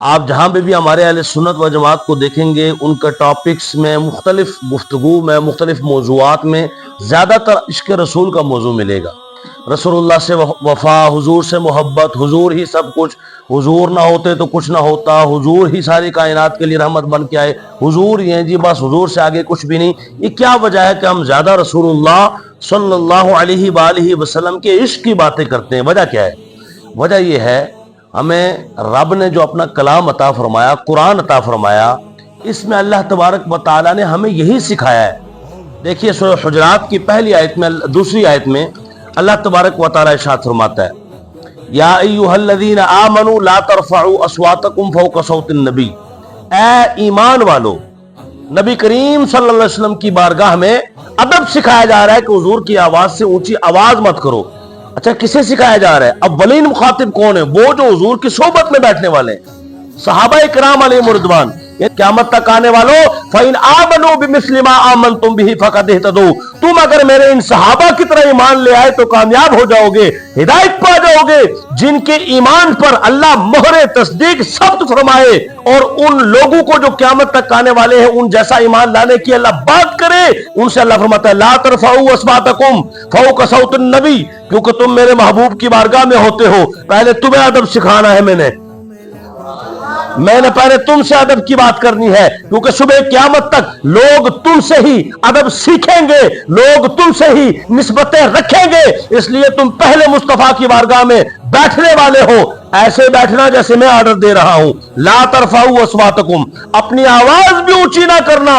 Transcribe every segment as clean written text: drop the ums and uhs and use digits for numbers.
آپ جہاں پہ بھی ہمارے اہل سنت و جماعت کو دیکھیں گے، ان کا ٹاپکس میں مختلف گفتگو میں مختلف موضوعات میں زیادہ تر عشق رسول کا موضوع ملے گا۔ رسول اللہ سے وفا، حضور سے محبت، حضور ہی سب کچھ، حضور نہ ہوتے تو کچھ نہ ہوتا، حضور ہی ساری کائنات کے لیے رحمت بن کے آئے، حضور ہی ہیں جی، بس حضور سے آگے کچھ بھی نہیں۔ یہ کیا وجہ ہے کہ ہم زیادہ رسول اللہ صلی اللہ علیہ وآلہ وسلم کے عشق کی باتیں کرتے ہیں؟ وجہ کیا ہے؟ وجہ یہ ہے، ہمیں رب نے جو اپنا کلام عطا فرمایا، قرآن عطا فرمایا، اس میں اللہ تبارک و تعالیٰ نے ہمیں یہی سکھایا ہے۔ دیکھیے سورہ حجرات کی پہلی آیت میں، دوسری آیت میں اللہ تبارک و تعالیٰ ارشاد فرماتا ہے، یا ایھا الذین آمنوا لا ترفعوا اصواتکم فوق صوت النبی، اے ایمان والو، نبی کریم صلی اللہ علیہ وسلم کی بارگاہ میں ادب سکھایا جا رہا ہے کہ حضور کی آواز سے اونچی آواز مت کرو۔ اچھا، کسے سکھایا جا رہا ہے؟ اولین مخاطب کون ہے؟ وہ جو حضور کی صحبت میں بیٹھنے والے ہیں، صحابہ کرام علیہم رضوان۔ قیامت تک آنے والوں، فَإِنْ آمَنُوا بِمِثْلِ مَا آمَنْتُمْ بِهِ فَقَدْ اهْتَدَوْا، تم اگر میرے ان صحابہ کی طرح ایمان لے آئے تو کامیاب ہو جاؤ گے، ہدایت پا جاؤ گے، جن کے ایمان پر اللہ مہر تصدیق ثبت فرمائے، اور ان لوگوں کو جو قیامت تک آنے والے ہیں ان جیسا ایمان لانے کی اللہ بات کرے، ان سے اللہ فرماتا ہے لا ترفعوا اصواتکم فوق صوت النبی، کیونکہ تم میرے محبوب کی بارگاہ میں ہوتے ہو، پہلے تمہیں ادب سکھانا ہے، میں نے پہلے تم سے ادب کی بات کرنی ہے، کیونکہ صبح قیامت تک لوگ تم سے ہی ادب سیکھیں گے، لوگ تم سے ہی نسبتیں رکھیں گے، اس لیے تم پہلے مصطفیٰ کی بارگاہ میں بیٹھنے والے ہو، ایسے بیٹھنا جیسے میں آرڈر دے رہا ہوں۔ لا ترفعوا اصواتکم، اپنی آواز بھی اونچی نہ کرنا۔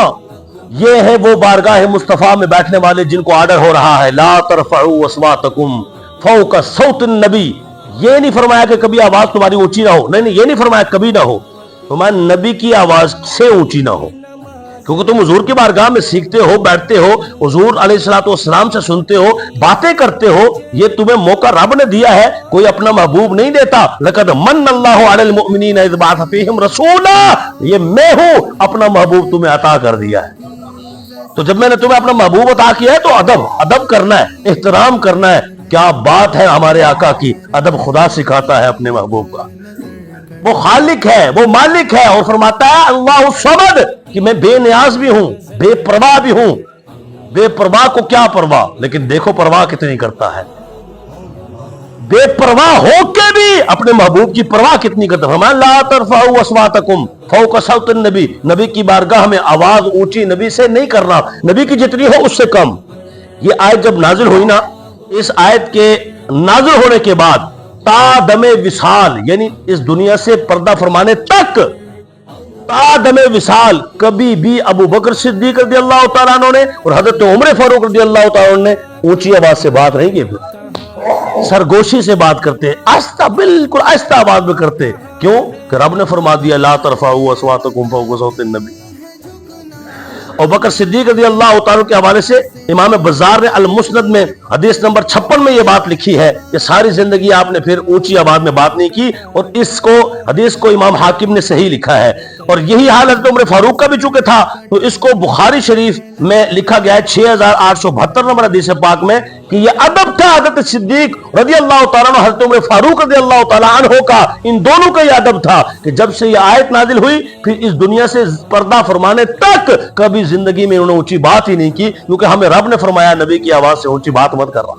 یہ ہے وہ بارگاہ مصطفیٰ میں بیٹھنے والے جن کو آرڈر ہو رہا ہے لا ترفعوا اصواتکم فوق صوت النبی۔ یہ نہیں فرمایا کہ کبھی آواز تمہاری اونچی نہ ہو، نہیں، یہ نہیں فرمایا کبھی نہ ہو، فرمایا نبی کی آواز سے اونچی نہ ہو، کیونکہ تم حضور کی بارگاہ میں سیکھتے ہو، بیٹھتے ہو، حضور علیہ الصلوۃ والسلام سے سنتے ہو، باتیں کرتے ہو، یہ تمہیں موقع رب نے دیا ہے، کوئی اپنا محبوب نہیں دیتا۔ لقد من اللہ علی المؤمنین اذ بعث فیہم رسولا، یہ میں ہوں، اپنا محبوب تمہیں عطا کر دیا ہے۔ تو جب میں نے تمہیں اپنا محبوب عطا کیا ہے تو ادب کرنا ہے، احترام کرنا ہے۔ کیا بات ہے ہمارے آقا کی، ادب خدا سکھاتا ہے اپنے محبوب کا۔ وہ خالق ہے، وہ مالک ہے، اور فرماتا ہے اللہ الصمد، کہ میں بے نیاز بھی ہوں، بے پرواہ بھی ہوں۔ بے پرواہ کو کیا پرواہ، لیکن دیکھو پرواہ کتنی کرتا ہے، بے پرواہ ہو کے بھی اپنے محبوب کی پرواہ کتنی کرتا ہے۔ فرمایا لا ترفعوا اصواتکم فوق صوت النبی، نبی کی بارگاہ میں آواز اونچی نبی سے نہیں کرنا، نبی کی جتنی ہو اس سے کم۔ یہ آیت جب نازل ہوئی نا، اس آیت کے نازل ہونے کے بعد تا دم وصال، یعنی اس دنیا سے پردہ فرمانے تک، تا دم وصال کبھی بھی ابو بکر صدیق رضی اللہ تعالیٰ عنہ نے اور حضرت عمر فاروق رضی اللہ تعالیٰ عنہ نے اونچی آواز سے بات نہیں کی، سرگوشی سے بات کرتے، آہستہ، بالکل آہستہ آواز میں کرتے۔ کیوں؟ کہ رب نے فرما دیا لا ترفعوا اصواتکم فوق صوت النبی۔ اور بکر صدیق رضی اللہ تعالیٰ کے حوالے سے امام بزار نے المسند میں حدیث نمبر 56 میں یہ بات لکھی ہے کہ ساری زندگی آپ نے پھر اونچی آواز میں بات نہیں کی، اور اس کو حدیث کو امام حاکم نے صحیح لکھا ہے۔ اور یہی حال حضرت عمر فاروق کا بھی چونکہ تھا، تو اس کو بخاری شریف میں لکھا گیا ہے 6872 نمبر حدیث پاک میں کہ یہ ادب تھا حضرت صدیق رضی اللہ تعالیٰ عنہ، حضرت عمر فاروق رضی اللہ تعالیٰ عنہ کا، ان دونوں کا یہ ادب تھا کہ جب سے یہ آیت نازل ہوئی پھر اس دنیا سے پردہ فرمانے تک کبھی زندگی میں انہوں نے اونچی بات ہی نہیں کی، کیونکہ ہمیں رب نے فرمایا نبی کی آواز سے اونچی بات مت کر رہا۔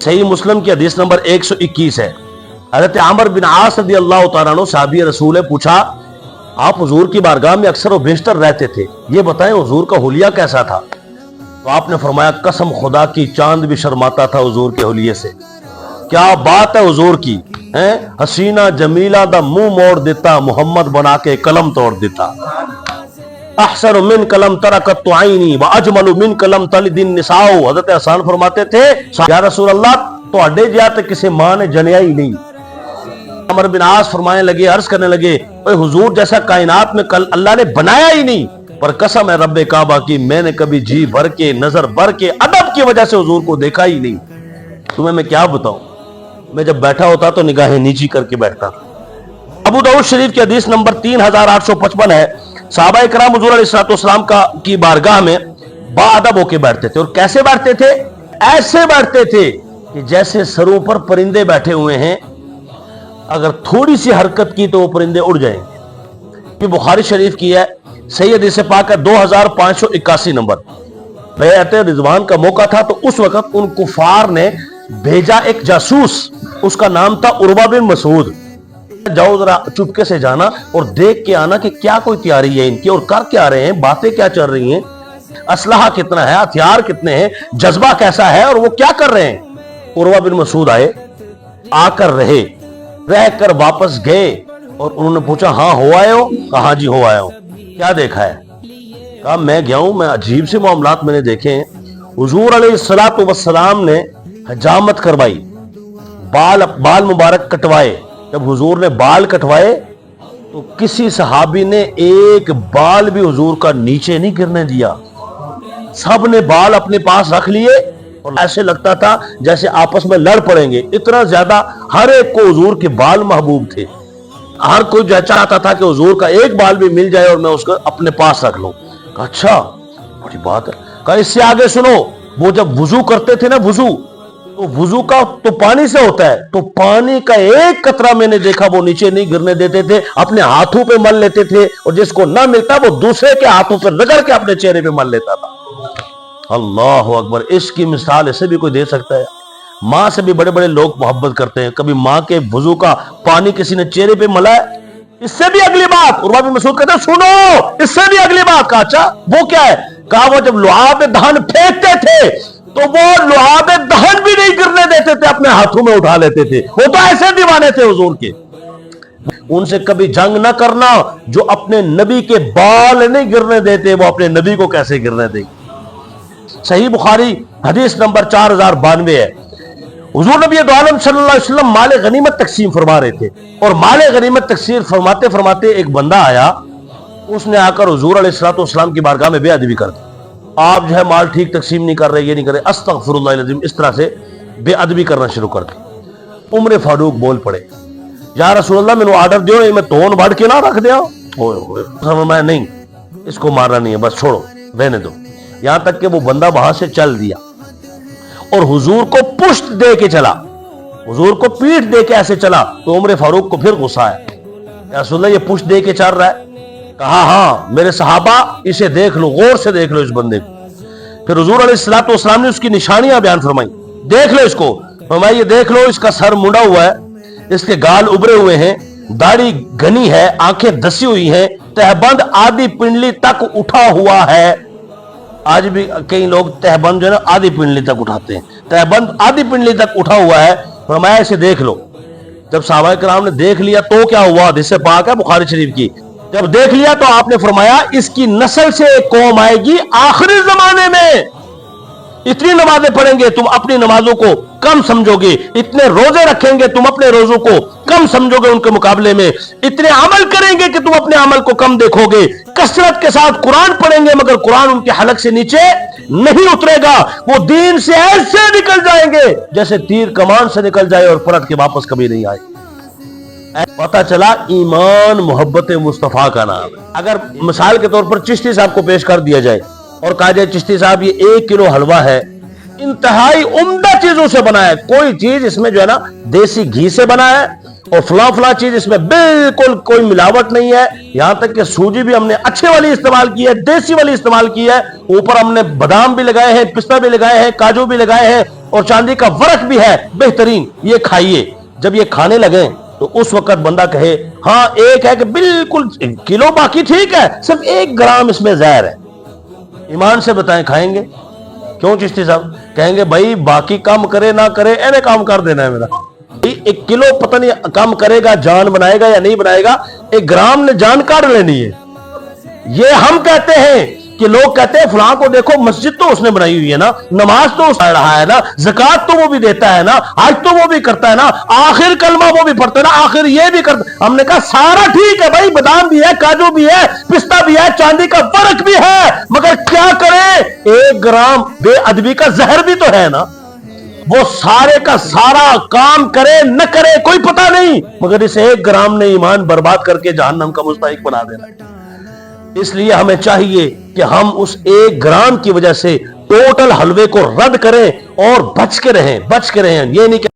صحیح مسلم کی حدیث نمبر 121 ہے، حضرت عمر بن عاص رضی اللہ تعالیٰ عنہ صحابی رسول نے پوچھا آپ حضور کی بارگاہ میں اکثر و بیشتر رہتے تھے، یہ بتائیں حضور کا حلیہ کیسا تھا؟ تو آپ نے فرمایا قسم خدا کی چاند بھی شرماتا تھا حضور کے حلیے سے۔ کیا بات ہے حضور کی، حسینہ جمیلہ دا منہ موڑ دیتا، محمد بنا کے قلم توڑ دیتا۔ احسن من قلم ترکت عینی واجمل من قلم تلد النساء، حضرت حسن فرماتے تھے یا رسول اللہ تواڈے جیا تے کسی ماں نے جنیا ہی نہیں۔ عمر بن عاص فرمانے لگے، عرض کرنے لگے اے حضور جیسا کائنات میں کل اللہ نے بنایا ہی نہیں، پر قسم ہے رب کعبہ کی میں نے کبھی جی بھر کے، نظر بھر کے، ادب کی وجہ سے حضور کو دیکھا ہی نہیں۔ تمہیں میں کیا بتاؤں، میں جب بیٹھا ہوتا تو نگاہیں نیچی کر کے بیٹھتا تھا۔ ابو داؤد شریف کی حدیث نمبر 3855 ہے، صحابہ کرام حضور علیہ الصلوۃ والسلام کی بارگاہ میں با ادب ہو کے بیٹھتے تھے، اور کیسے بیٹھتے تھے؟ ایسے بیٹھتے تھے کہ جیسے سروں پر پرندے بیٹھے ہوئے ہیں، اگر تھوڑی سی حرکت کی تو وہ پرندے اڑ جائیں گے. یہ بخاری شریف کی ہے, صحیح حدیث پاک ہے 2581 نمبر. بیعت رضوان کا موقع تھا تو اس وقت ان کفار نے بھیجا ایک جاسوس, اس کا نام تھا عروہ بن مسعود. جاؤ ذرا چپکے سے جانا اور دیکھ کے آنا کہ کیا کوئی تیاری ہے ان کی اور کر کیا رہے ہیں, باتیں کیا چل رہی ہیں, اسلحہ کتنا ہے, ہتھیار کتنے ہیں, جذبہ کیسا ہے اور وہ کیا کر رہے ہیں. عروہ بن مسعود آئے, آ کر رہ کر واپس گئے اور انہوں نے پوچھا ہاں ہو آئے ہو؟ کہا ہاں جی ہو آئے ہو. کیا دیکھا ہے؟ کہا میں گیا ہوں, میں عجیب سے معاملات میں نے دیکھے ہیں. حضور علیہ الصلوۃ والسلام نے حجامت کروائی, بال مبارک کٹوائے. جب حضور نے بال کٹوائے تو کسی صحابی نے ایک بال بھی حضور کا نیچے نہیں گرنے دیا. سب نے بال اپنے پاس رکھ لیے اور ایسے لگتا تھا جیسے آپس میں لڑ پڑیں گے, اتنا زیادہ ہر ایک کو حضور کے بال محبوب تھے. ہر کوئی چاہتا تھا کہ حضور کا ایک بال بھی مل جائے اور میں اس کو اپنے پاس رکھ لوں. کہا اچھا بڑی بات ہے. کہا اس سے آگے سنو, وہ جب وضو کرتے تھے نا, وضو کا تو پانی سے ہوتا ہے, تو پانی کا ایک قطرہ میں نے دیکھا وہ نیچے نہیں گرنے دیتے تھے, اپنے ہاتھوں پہ مل لیتے تھے اور جس کو نہ ملتا وہ دوسرے کے ہاتھوں پہ رگڑ کے اپنے چہرے پہ مل لیتا تھا. اللہ اکبر. اس کی مثال اسے بھی کوئی دے سکتا ہے؟ ماں سے بھی بڑے بڑے لوگ محبت کرتے ہیں, کبھی ماں کے وضو کا پانی کسی نے چہرے پہ ملا ہے؟ اس سے بھی اگلی بات عروہ بن مسعود کہتے ہیں سنو, اس سے بھی اگلی بات. کہا اچھا وہ کیا ہے؟ کہا وہ جب لعاب دہن پھینکتے تھے تو وہ لعاب دہن بھی نہیں گرنے دیتے تھے, اپنے ہاتھوں میں اٹھا لیتے تھے. وہ تو ایسے دیوانے تھے حضور کے. ان سے کبھی جنگ نہ کرنا, جو اپنے نبی کے بال نہیں گرنے دیتے وہ اپنے نبی کو کیسے گرنے دیں. صحیح بخاری حدیث نمبر 4092 ہے. حضور نبی دو عالم صلی اللہ علیہ وسلم مال غنیمت تقسیم فرما رہے تھے اور مال غنیمت تقسیم فرماتے فرماتے ایک بندہ آیا, اس نے آ کر حضور علیہ الصلوۃ والسلام کی بارگاہ میں بے ادبی کر دی. آپ جو ہے مال ٹھیک تقسیم نہیں کر رہے, یہ نہیں کر رہے, استغفر اللہ العظیم, اس طرح سے بے ادبی کرنا شروع کر دی. عمر فاروق بول پڑے, یا رسول اللہ میں آرڈر دیو, میں تون بڑھ کے نہ رکھ دیا. میں نہیں, اس کو مارنا نہیں ہے, بس چھوڑو رہنے دو. یہاں تک کہ وہ بندہ وہاں سے چل دیا اور حضور کو پشت دے کے چلا, حضور کو پیٹھ دے کے ایسے چلا. تو عمر فاروق کو پھر غصہ آیا, یا رسول اللہ یہ پشت دے کے چل رہا ہے؟ کہا ہاں میرے صحابہ اسے دیکھ لو, غور سے دیکھ لو اس بندے کو. پھر حضور علیہ الصلوۃ والسلام نے اس کی نشانیاں بیان فرمائی, دیکھ لو اس کو. فرمایا یہ دیکھ لو, اس کا سر منڈا ہوا ہے, اس کے گال ابھرے ہوئے ہیں, داڑھی گھنی ہے, آنکھیں دسی ہوئی ہیں, تہبند آدھی پنڈلی تک اٹھا ہوا ہے. آج بھی کئی لوگ تہبند جو ہے نا آدھی پنڈلی تک اٹھاتے ہیں, تہبند آدھی پنڈلی تک اٹھا ہوا ہے. فرمایا اسے دیکھ لو. جب صحابہ کرام نے دیکھ لیا تو کیا ہوا؟ حدیث پاک ہے بخاری شریف کی. جب دیکھ لیا تو آپ نے فرمایا اس کی نسل سے ایک قوم آئے گی آخری زمانے میں, اتنی نمازیں پڑھیں گے تم اپنی نمازوں کو کم سمجھو گے, اتنے روزے رکھیں گے تم اپنے روزوں کو کم سمجھو گے ان کے مقابلے میں, اتنے عمل کریں گے کہ تم اپنے عمل کو کم دیکھو گے, کثرت کے ساتھ قرآن پڑھیں گے مگر قرآن ان کے حلق سے نیچے نہیں اترے گا, وہ دین سے ایسے نکل جائیں گے جیسے تیر کمان سے نکل جائے اور پلٹ کے واپس کبھی نہیں آئے. پتا چلا ایمان محبت مصطفیٰ کا نام ہے. اگر مثال کے طور پر چشتی صاحب کو پیش کر دیا جائے اور کہا جائے چشتی صاحب یہ 1 کلو حلوہ ہے, انتہائی عمدہ چیزوں سے بنا ہے, کوئی چیز اس میں جو ہے نا دیسی گھی سے بنا ہے اور فلاں چیز اس میں بالکل کوئی ملاوٹ نہیں ہے, یہاں تک کہ سوجی بھی ہم نے اچھے والی استعمال کی ہے, دیسی والی استعمال کی ہے, اوپر ہم نے بادام بھی لگائے ہیں, پستہ بھی لگائے ہیں, کاجو بھی لگائے ہیں اور چاندی کا ورق بھی ہے بہترین, یہ کھائیے. جب یہ کھانے لگے تو اس وقت بندہ کہے ہاں ایک ہے کہ بالکل کلو, باقی ٹھیک ہے, صرف 1 گرام اس میں زہر ہے. ایمان سے بتائیں کھائیں گے؟ کیوں چشتی صاحب؟ کہیں گے بھائی باقی کام کرے نہ کرے اینے کام کر دینا ہے میرا. 1 کلو پتہ نہیں کام کرے گا, جان بنائے گا یا نہیں بنائے گا, 1 گرام نے جان کاٹ لینی ہے. یہ ہم کہتے ہیں کہ لوگ کہتے ہیں فلاں کو دیکھو مسجد تو اس نے بنائی ہوئی ہے نا, نماز تو اس پڑھ رہا ہے نا, زکات تو وہ بھی دیتا ہے نا, حج تو وہ بھی کرتا ہے نا, آخر کلمہ وہ بھی پڑھتا ہے نا, آخر یہ بھی کرتا. ہم نے کہا سارا ٹھیک ہے بھائی, بادام بھی ہے, کاجو بھی ہے, پستہ بھی ہے, چاندی کا ورق بھی ہے, مگر کیا کرے 1 گرام بے ادبی کا زہر بھی تو ہے نا. وہ سارے کا سارا کام کرے نہ کرے کوئی پتہ نہیں, مگر اس 1 گرام نے ایمان برباد کر کے جہنم کا مستحق بنا دینا ہے. اس لیے ہمیں چاہیے کہ ہم اس 1 گرام کی وجہ سے ٹوٹل حلوے کو رد کریں اور بچ کے رہیں. یہ نہیں کہ